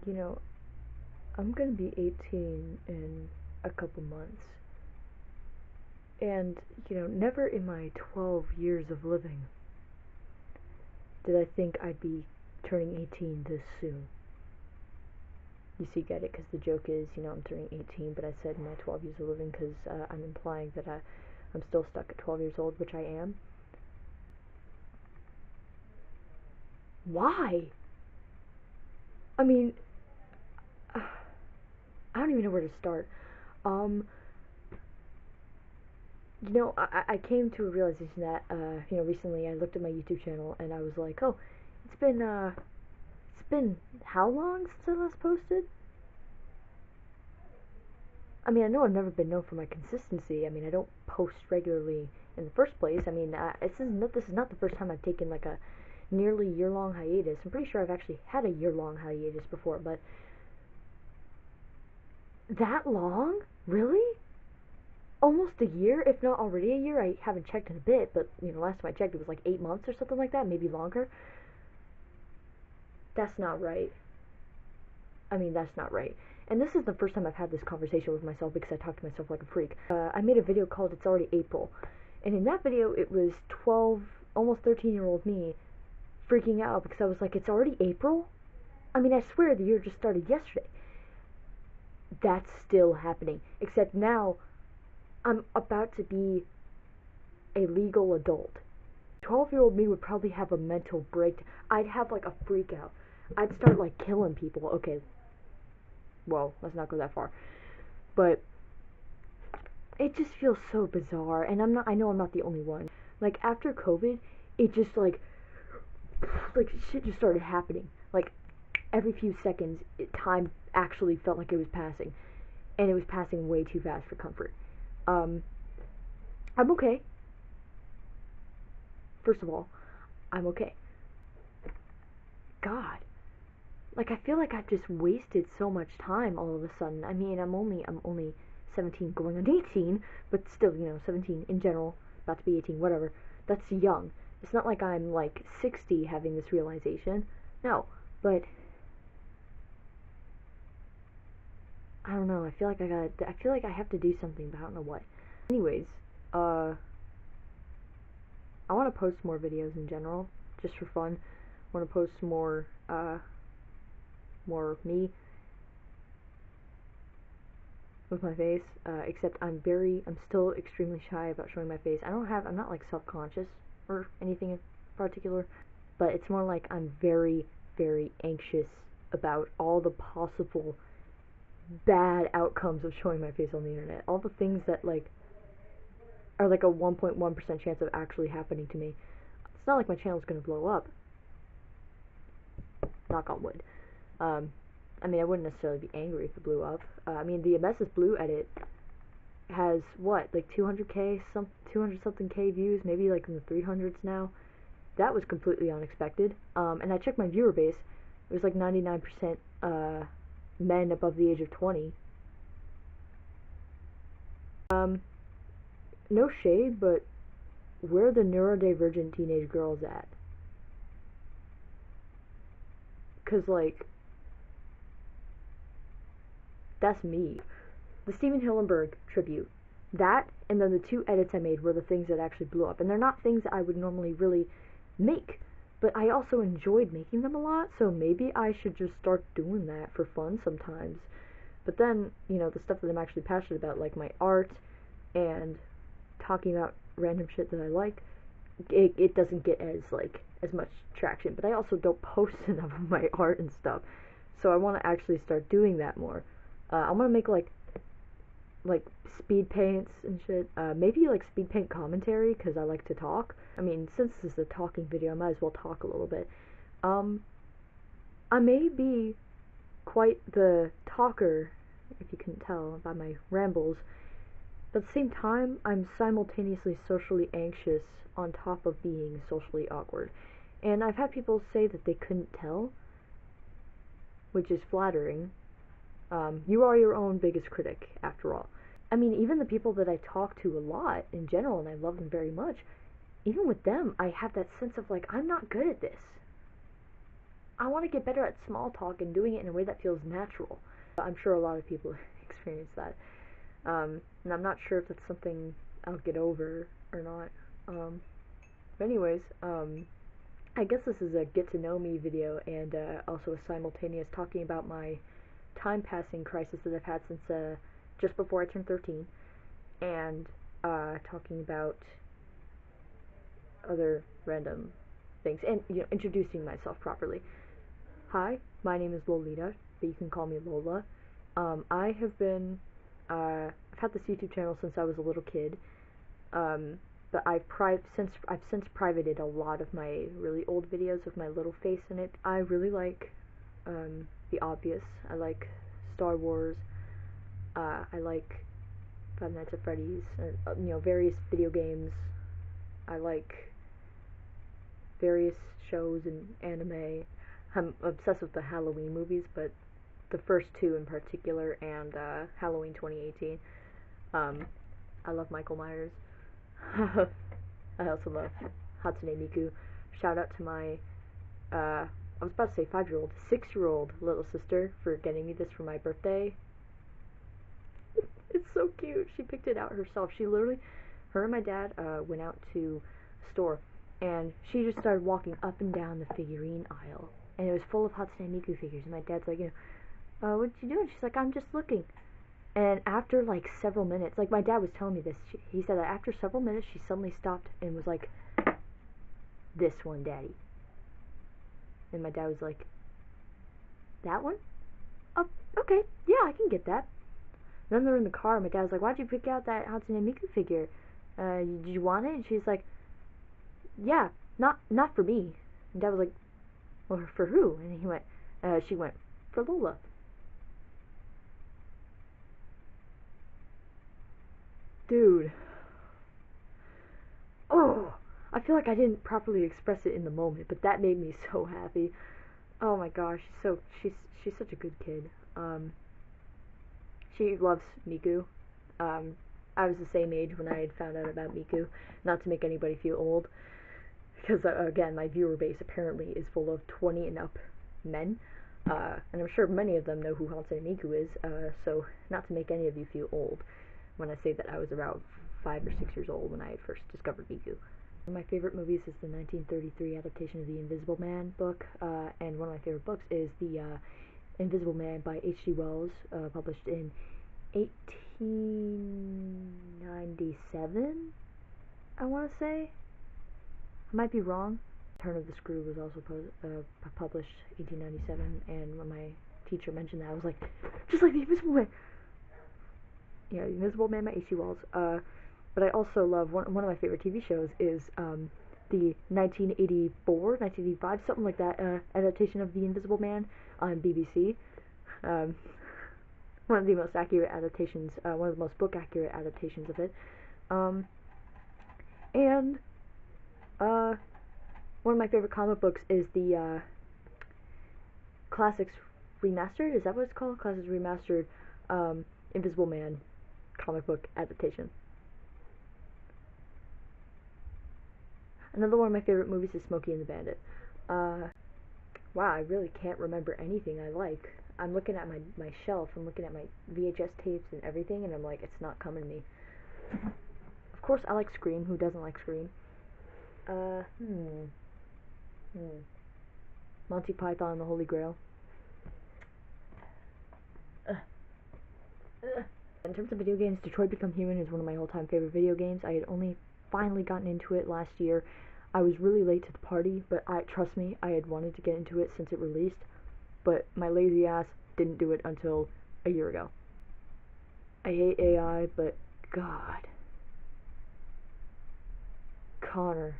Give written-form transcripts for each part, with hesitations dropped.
you know, I'm gonna be 18 in a couple months. And, never in my 12 years of living did I think I'd be turning 18 this soon. You see, get it? Because the joke is, I'm turning 18, but I said in my 12 years of living because I'm implying that I'm still stuck at 12 years old, which I am. Why? I mean, I don't even know where to start. I came to a realization that, recently I looked at my YouTube channel and I was like, oh, it's been how long since I last posted? I mean, I know I've never been known for my consistency. I mean, I don't post regularly in the first place. I mean, this is not the first time I've taken like a nearly year-long hiatus. I'm pretty sure I've actually had a year-long hiatus before, but that long? Really? Almost a year, if not already a year. I haven't checked in a bit, but last time I checked it was like 8 months or something like that, maybe longer. That's not right. I mean, that's not right. And this is the first time I've had this conversation with myself because I talk to myself like a freak. I made a video called It's Already April. And in that video, it was 12, almost 13-year-old me freaking out because I was like, it's already April? I mean, I swear the year just started yesterday. That's still happening. Except now, I'm about to be a legal adult. 12-year-old me would probably have a mental break. I'd have like a freak out. I'd start like killing people. Okay, well, let's not go that far. But it just feels so bizarre, and I know I'm not the only one. Like after COVID, it just like shit just started happening. Like every few seconds, time actually felt like it was passing, and it was passing way too fast for comfort. I'm okay. First of all, I'm okay. God, like I feel like I've just wasted so much time all of a sudden. I mean, I'm only 17 going on 18, but still, 17 in general, about to be 18, whatever. That's young. It's not like I'm like 60 having this realization. No, but I don't know. I feel like I have to do something, but I don't know what. Anyways, I want to post more videos in general, just for fun. I want to post more of me with my face, except I'm still extremely shy about showing my face. I'm not like self-conscious or anything in particular, but it's more like I'm very, very anxious about all the possible bad outcomes of showing my face on the internet. All the things that like are like a 1.1% chance of actually happening to me. It's not like my channel's gonna blow up. Knock on wood. I mean, I wouldn't necessarily be angry if it blew up. I mean, the Messes Blue edit has what, like 200 something K views, maybe like in the 300s now. That was completely unexpected. And I checked my viewer base. It was like 99% men above the age of 20. No shade, but where are the neurodivergent teenage girls at? 'Cause like, that's me. The Steven Hillenburg tribute, that, and then the 2 edits I made were the things that actually blew up. And they're not things that I would normally really make, but I also enjoyed making them a lot, so maybe I should just start doing that for fun sometimes. But then, the stuff that I'm actually passionate about, like my art and talking about random shit that I like, it doesn't get as much traction. But I also don't post enough of my art and stuff, so I want to actually start doing that more. I want to make like speed paints and shit. Maybe like speed paint commentary, because I like to talk. I mean, since this is a talking video, I might as well talk a little bit. I may be quite the talker, if you couldn't tell by my rambles, but at the same time, I'm simultaneously socially anxious on top of being socially awkward. And I've had people say that they couldn't tell, which is flattering. You are your own biggest critic, after all. I mean, even the people that I talk to a lot in general, and I love them very much, even with them, I have that sense of like, I'm not good at this. I want to get better at small talk and doing it in a way that feels natural. I'm sure a lot of people experience that. And I'm not sure if that's something I'll get over or not. But anyways, I guess this is a get to know me video, and also a simultaneous talking about my time passing crisis that I've had since just before I turned 13, and talking about other random things, and introducing myself properly. Hi, my name is Lolita, but you can call me Lola. I have been I've had this YouTube channel since I was a little kid, but I've since privated a lot of my really old videos with my little face in it. I really like the obvious. I like Star Wars. I like Five Nights at Freddy's. Various video games. I like various shows and anime. I'm obsessed with the Halloween movies, but the first two in particular, and Halloween 2018. I love Michael Myers. I also love Hatsune Miku. Shout out to my, I was about to say 5-year-old, 6-year-old little sister for getting me this for my birthday. It's so cute. She picked it out herself. Her and my dad went out to a store, and she just started walking up and down the figurine aisle, and it was full of Hatsune Miku figures, and my dad's like, what you doing? She's like, I'm just looking. And after like several minutes, like my dad was telling me this, he said that after several minutes she suddenly stopped and was like, this one, Daddy. And my dad was like, that one? Oh, okay, yeah, I can get that. And then they're in the car, and my dad was like, why'd you pick out that Hatsune Miku figure? Did you want it? And she's like, yeah, not for me. And dad was like, well, for who? And she went, for Lola. Dude. Oh, I feel like I didn't properly express it in the moment, but that made me so happy. Oh my gosh, she's such a good kid. She loves Miku. I was the same age when I had found out about Miku. Not to make anybody feel old, because again, my viewer base apparently is full of 20 and up men, and I'm sure many of them know who Hatsune Miku is. So not to make any of you feel old when I say that I was around 5 or 6 years old when I had first discovered Miku. One of my favorite movies is the 1933 adaptation of the Invisible Man book, and one of my favorite books is the Invisible Man by H.G. Wells, published in 1897, I want to say. I might be wrong. Turn of the Screw was also published 1897, and when my teacher mentioned that, I was like, just like the Invisible Man. Yeah, The Invisible Man by H.G. Wells. But I also love, one of my favorite TV shows is the 1984, 1985, something like that, adaptation of The Invisible Man on BBC. One of the most accurate adaptations, one of the most book accurate adaptations of it. And one of my favorite comic books is the Classics Remastered. Is that what it's called? Classics Remastered Invisible Man comic book adaptation. Another one of my favorite movies is Smokey and the Bandit. Wow, I really can't remember anything I like. I'm looking at my shelf, I'm looking at my VHS tapes and everything, and I'm like, it's not coming to me. Of course, I like Scream. Who doesn't like Scream? Monty Python and the Holy Grail. In terms of video games, Detroit Become Human is one of my all-time favorite video games. I had only finally gotten into it last year. I was really late to the party, but trust me, I had wanted to get into it since it released, but my lazy ass didn't do it until a year ago. I hate AI, but God. Connor.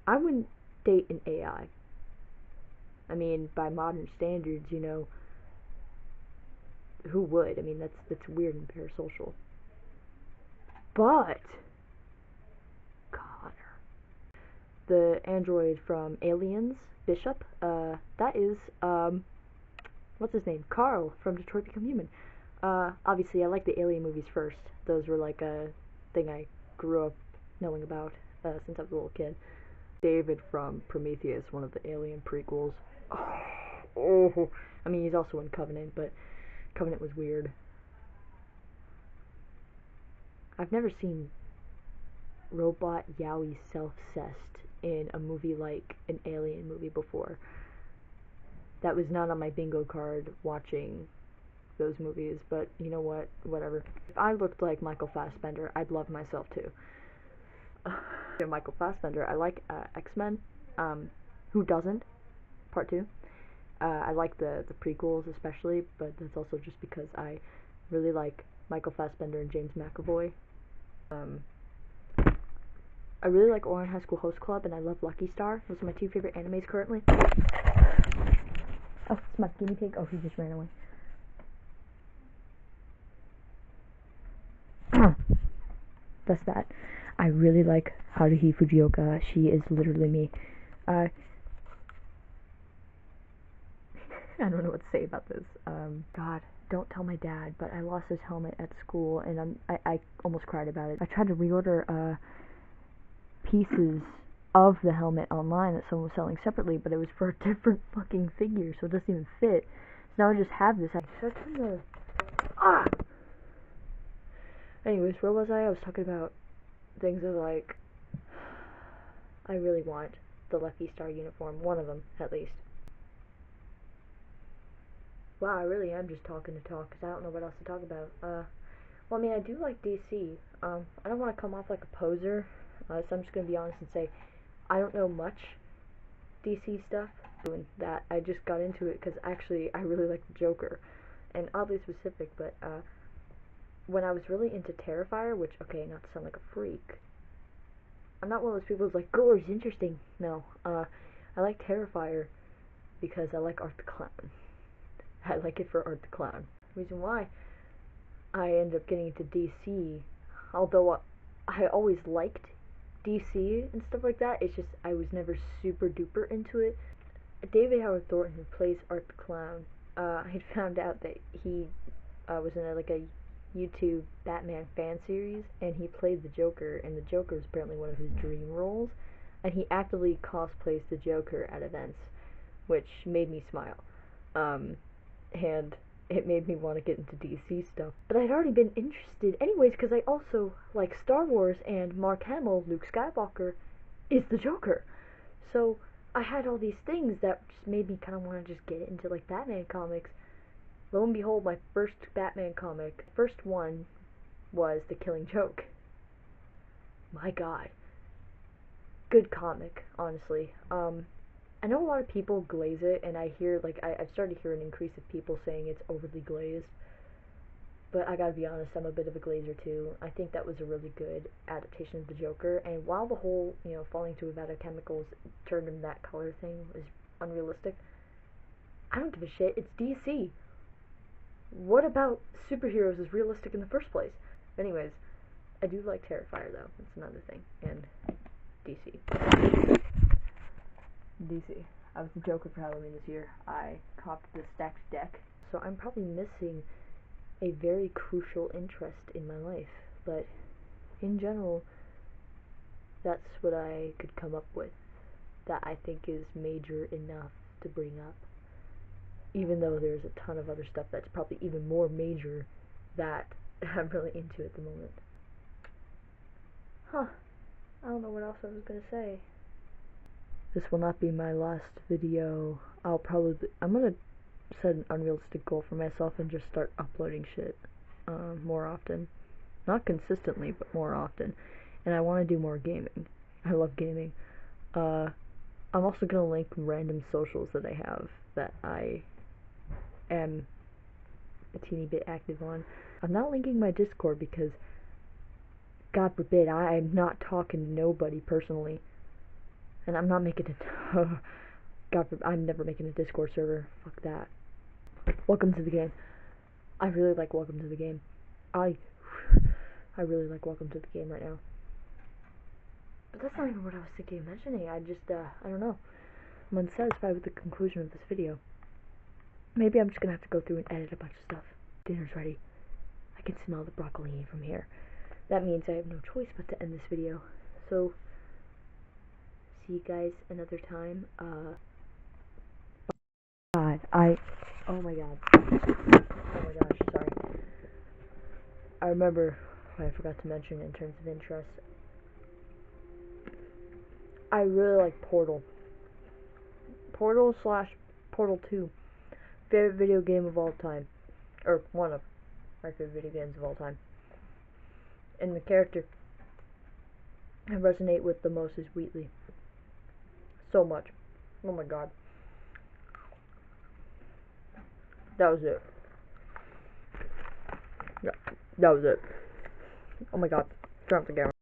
I wouldn't date an AI. I mean, by modern standards, who would? I mean, that's weird and parasocial. But Connor, the android from Aliens, Bishop, that is what's his name? Carl from Detroit Become Human. Obviously, I like the Alien movies first. Those were like a thing I grew up knowing about since I was a little kid. David from Prometheus, one of the Alien prequels. Oh, I mean, he's also in Covenant, but Covenant was weird. I've never seen robot yaoi self-cessed in a movie like an alien movie before. That was not on my bingo card watching those movies, but you know what? Whatever. If I looked like Michael Fassbender, I'd love myself too. Michael Fassbender, I like X-Men. Who doesn't? Part 2. I like the prequels especially, but that's also just because I really like Michael Fassbender and James McAvoy. I really like Ouran High School Host Club, and I love Lucky Star. Those are my 2 favorite animes currently. Oh, it's my guinea pig. Oh, he just ran away. That's that. I really like Haruhi Fujioka. She is literally me. I don't know what to say about this. God, don't tell my dad, but I lost his helmet at school, and I almost cried about it. I tried to reorder pieces of the helmet online that someone was selling separately, but it was for a different fucking figure, so it doesn't even fit. So now I just have this. Anyways, where was I? I was talking about things of like, I really want the Lucky Star uniform, one of them at least. Wow, I really am just talking to talk, because I don't know what else to talk about. Well, I mean, I do like DC. I don't want to come off like a poser, so I'm just going to be honest and say, I don't know much DC stuff. Doing that, I just got into it because actually I really like the Joker, and oddly specific, but when I was really into Terrifier, which, okay, not to sound like a freak, I'm not one of those people who's like, gore is interesting. No, I like Terrifier because I like Art the Clown. I like it for Art the Clown. The reason why I ended up getting into DC, although I always liked DC and stuff like that, it's just I was never super duper into it. David Howard Thornton, who plays Art the Clown, I had found out that he was in like a YouTube Batman fan series, and he played the Joker, and the Joker is apparently one of his dream roles, and he actively cosplays the Joker at events, which made me smile. And it made me want to get into DC stuff. But I'd already been interested anyways, because I also like Star Wars, and Mark Hamill, Luke Skywalker, is the Joker. So I had all these things that just made me kind of want to just get into like Batman comics. Lo and behold, my first Batman comic, first one, was The Killing Joke. My god. Good comic, honestly. I know a lot of people glaze it, and I hear, like, I've started to hear an increase of people saying it's overly glazed. But I gotta be honest, I'm a bit of a glazer too. I think that was a really good adaptation of the Joker, and while the whole, falling to a vat of chemicals turned him that color thing was unrealistic, I don't give a shit, it's DC. What about superheroes is realistic in the first place? Anyways, I do like Terrifier though, that's another thing, and DC. I was the Joker for Halloween this year. I copped the stacked deck, so I'm probably missing a very crucial interest in my life, but in general, that's what I could come up with that I think is major enough to bring up, even though there's a ton of other stuff that's probably even more major that I'm really into at the moment. I don't know what else I was gonna say. This will not be my last video. I'm gonna set an unrealistic goal for myself and just start uploading shit more often. Not consistently, but more often. And I want to do more gaming. I love gaming. I'm also gonna link random socials that I have that I am a teeny bit active on. I'm not linking my Discord because, God forbid, I'm not talking to nobody personally. And I'm not making I'm never making a Discord server. Fuck that. Welcome to the game. I really like Welcome to the game. I really like Welcome to the game right now. But that's not even what I was thinking of mentioning. I don't know. I'm unsatisfied with the conclusion of this video. Maybe I'm just gonna have to go through and edit a bunch of stuff. Dinner's ready. I can smell the broccoli from here. That means I have no choice but to end this video. So, see you guys another time. Oh my god. Oh my gosh, sorry. I remember what I forgot to mention in terms of interest. I really like Portal. Portal / Portal 2. Favorite video game of all time. Or one of my favorite video games of all time. And the character I resonate with the most is Wheatley. So much. Oh my god. That was it. Yeah, that was it. Oh my god. Turn off the camera.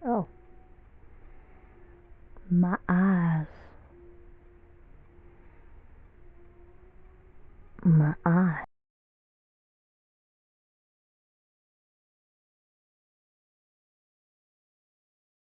Oh. My eyes. My eyes.